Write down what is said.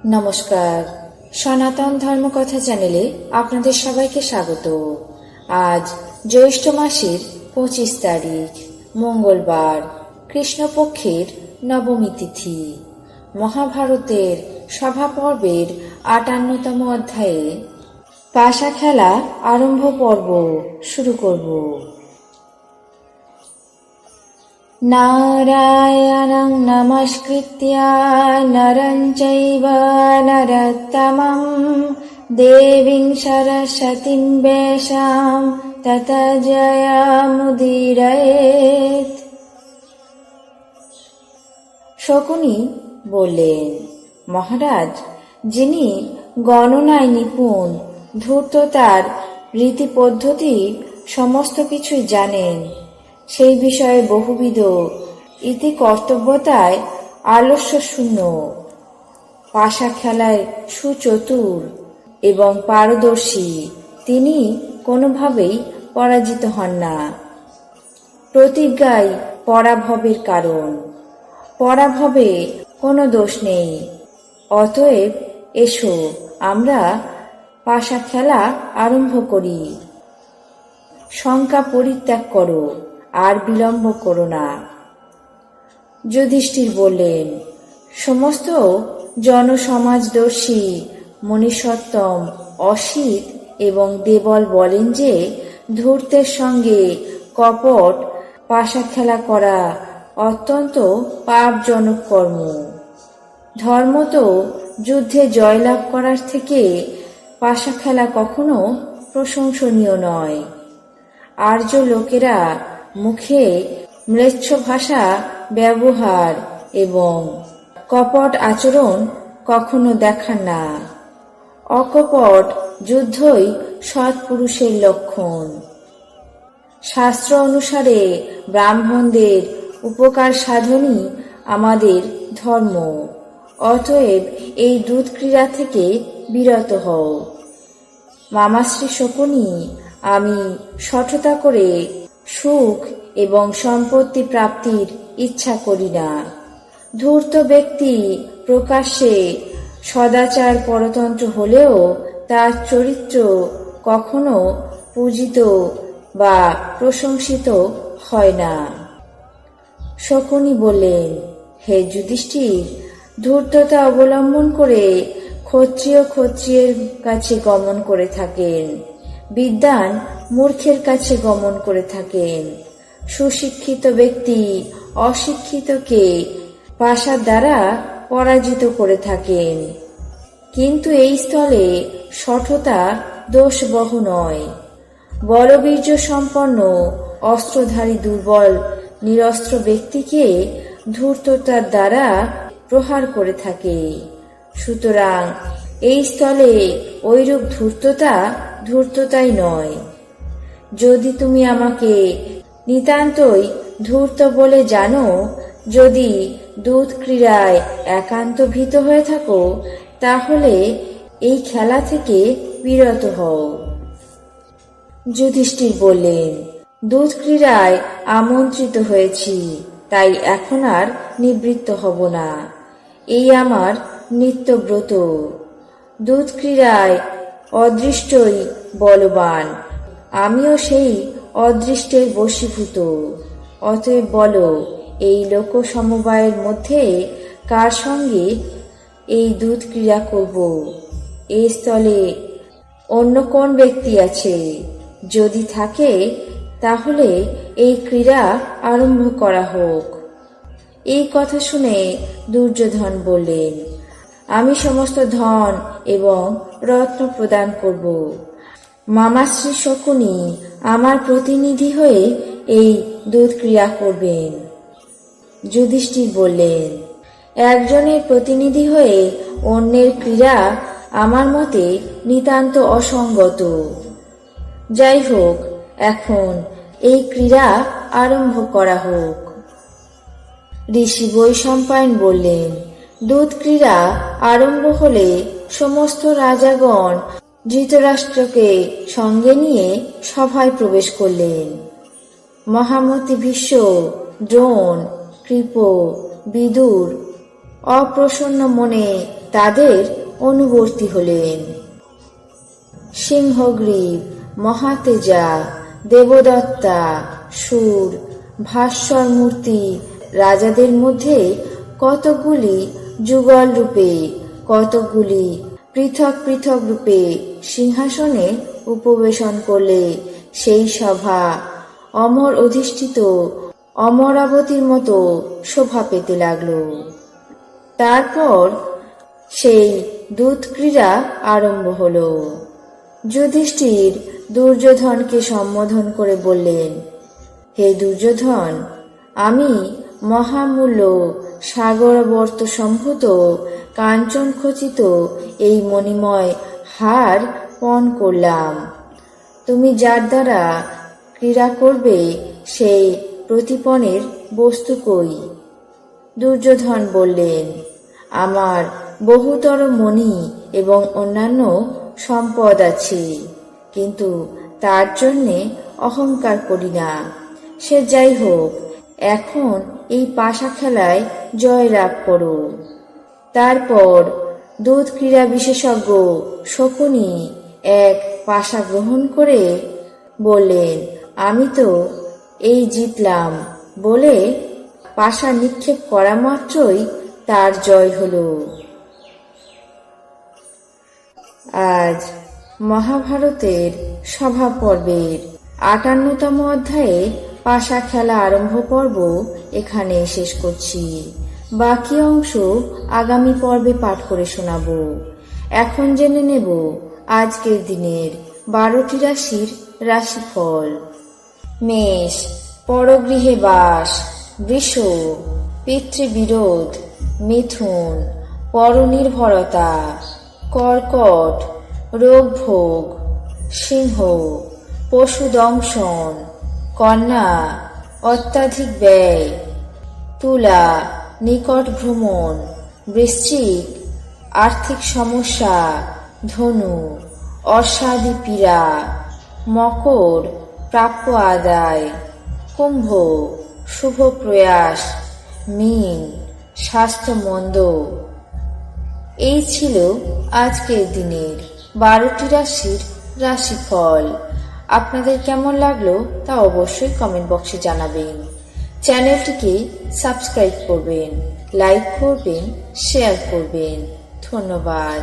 নমস্কার, সনাতন ধর্মকথা চ্যানেলে আপনাদের সবাইকে স্বাগত। আজ জ্যৈষ্ঠ মাসের 25 তারিখ মঙ্গলবার, কৃষ্ণপক্ষের নবমী তিথি। মহাভারতের সভা পর্বের 58তম অধ্যায়ে পাশা খেলা আরম্ভ পর্ব শুরু করব। নারায়ণং নমস্কৃত্য নরং চৈব নরোত্তমং দেবীং সরস্বতীং ব্যাসাং ততো জয়মুদীরয়েৎ। শকুনি বললেন, মহারাজ, যিনি গণনায় নিপুণ, ধূর্ততার রীতি পদ্ধতি সমস্ত কিছুই জানেন, সেই বিষয়ে বহুবিধ ইতি কর্তব্যতায় আলস্য শূন্য, পাশা খেলায় সুচতুর এবং পারদর্শী, তিনি কোনোভাবেই পরাজিত হন না। প্রতিজ্ঞাই পরাভবের কারণ, পরাভবে কোনো দোষ নেই। অতএব এসো আমরা পাশা খেলা আরম্ভ করি। শঙ্কা পরিত্যাগ করো, আর বিলম্ব করো না। যুধিষ্ঠির বললেন, সমস্ত জনসমাজদর্শী মনীষোত্তম অসিত এবং দেবল বলেন যে ধূর্তের সঙ্গে কপট পাশা খেলা করা অত্যন্ত পাপজনক কর্ম। ধর্ম তো যুদ্ধে জয়লাভ করার থেকে পাশা খেলা কখনো প্রশংসনীয় নয়। আর্য লোকেরা মুখে ম্লেচ্ছ ভাষা ব্যবহার এবং কপট আচরণ কখনো দেখান না। অকপট যুদ্ধই সৎপুরুষের লক্ষণ। শাস্ত্র অনুসারে ব্রাহ্মণদের উপকার সাধনই আমাদের ধর্ম। অতএব এই দুধক্রীড়া থেকে বিরত হও। মামাশ্রী শকুনি, আমি শঠতা করে সুখ এবং সম্পত্তি প্রাপ্তির ইচ্ছা করি না। ধূর্ত ব্যক্তি প্রকাশ্যে সদাচার পরতন্ত্র হলেও তার চরিত্র কখনো পূজিত বা প্রশংসিত হয় না। শকুনি বললেন, হে যুধিষ্ঠির, ধূর্ততা অবলম্বন করে ক্ষত্রিয়ের কাছে গমন করে থাকেন, বিদ্বান মূর্খের কাছে গমন করে থাকেন। সুশিক্ষিত ব্যক্তি অশিক্ষিতকে পাশার দ্বারা পরাজিত করে থাকেন। কিন্তু এই স্থলে শঠতা দোষবহ নয়। বলবীর্য সম্পন্ন অস্ত্রধারী দুর্বল নিরস্ত্র ব্যক্তিকে ধূর্ততার দ্বারা প্রহার করে থাকে। সুতরাং এই স্থলে ঐরূপ ধূর্ততাই নয়। যদি তুমি আমাকে নিতান্তই ধূর্ত বলে জানো, যদি দুধ ক্রীড়ায় একান্ত ভীত হয়ে থাকো, তাহলে এই খেলা থেকে বিরত হও। যুধিষ্ঠির বললেন, দুধ ক্রীড়ায় আমন্ত্রিত হয়েছি, তাই এখন আর নিবৃত্ত হব না। এই আমার নিত্যব্রত। দুধ ক্রীড়ায় অদৃষ্টই বলবান, আমিও সেই অদৃষ্টের বশীভূত। অতএব বলো, এই লোক সমবায়ের মধ্যে কার সঙ্গে এই দুধ ক্রীড়া করব? এই স্থলে অন্য কোন ব্যক্তি আছে? যদি থাকে তাহলে এই ক্রীড়া আরম্ভ করা হোক। এই কথা শুনে দুর্যোধন বললেন, আমি সমস্ত ধন এবং রত্ন প্রদান করব। মামাশ্রী শকুনি আমার প্রতিনিধি হয়ে এই দুধ ক্রীড়া করবেন। যুধিষ্ঠির বললেন, একজনের প্রতিনিধি হয়ে অন্যের ক্রীড়া আমার মতে নিতান্ত অসঙ্গত। যাই হোক, এখন এই ক্রীড়া আরম্ভ করা হোক। ঋষি বৈশম্পায়ন বললেন, দুধ ক্রীড়া আরম্ভ হলে সমস্ত রাজাগণ ধৃতরাষ্ট্রকে সঙ্গে নিয়ে সভায় প্রবেশ করলেন। মহামতি ভীষ্ম, দ্রোণ, কৃপ, বিদুর অপ্রসন্ন মনে তাদের অনুবর্তী হলেন। সিংহগ্রীব, মহাতেজা, দেবদত্তা, সুর, ভাস্বর মূর্তি রাজাদের মধ্যে কতকগুলি যুগল রূপে, কতকগুলি পৃথক পৃথক রূপে সিংহাসনে উপবেশন করলে সেই সভা অমর অধিষ্ঠিত অমরাবতীর মতো শোভা পেতে লাগল। তারপর সেই দূত ক্রীড়া আরম্ভ হল। যুধিষ্ঠির দুর্যোধনকে সম্বোধন করে বললেন, হে দুর্যোধন, আমি মহামূল্য সাগরবর্ত সম্ভূত কাঞ্চন খচিত এই মণিময় হার পণ করলাম। তুমি যার দ্বারা ক্রীড়া করবে সেই প্রতিপণের বস্তু কই? দুর্যোধন বললেন, আমার বহুতর মণি এবং অন্যান্য সম্পদ আছে, কিন্তু তার জন্যে অহংকার করি না। সে যাই হোক, এখন এই পাশা খেলায় জয় লাভ করো। তারপর দূত ক্রীড়া বিশেষজ্ঞ শকুনি এক পাশা গ্রহণ করে বললেন, আমি তো এই জিতলাম বলে পাশা নিক্ষেপ করা মাত্রই তার জয় হল। আজ মহাভারতের সভা পর্বের ৫৮তম অধ্যায়ে পাশা খেলা আরম্ভ পর্ব এখানে শেষ করছি। বাকি অংশ আগামী পর্বে পাঠ করে শোনাব। এখন জেনে নেব আজকের দিনের ১২টি রাশির রাশিফল। মেষ, পরগৃহে বাস। বৃষ, পিতৃবিরোধ। মিথুন, পরনির্ভরতা। কর্কট, রোগ ভোগ। সিংহ, পশু দংশন। কন্যা, অত্যাধিক ব্যয়। তুলা, নিকট ভ্রমণ। বৃশ্চিক, আর্থিক সমস্যা। ধনু, অস্বাদী পীড়া। মকর, প্রাপ্য আদায়। কুম্ভ, শুভ প্রয়াস। মীন, স্বাস্থ্য মন্দ। এই ছিল আজকের দিনের ১২টি রাশির রাশিফল। আপনাদের কেমন লাগলো তা অবশ্যই কমেন্ট বক্সে জানাবেন। চ্যানেলটিকে সাবস্ক্রাইব করবেন, লাইক করবেন, শেয়ার করবেন। ধন্যবাদ।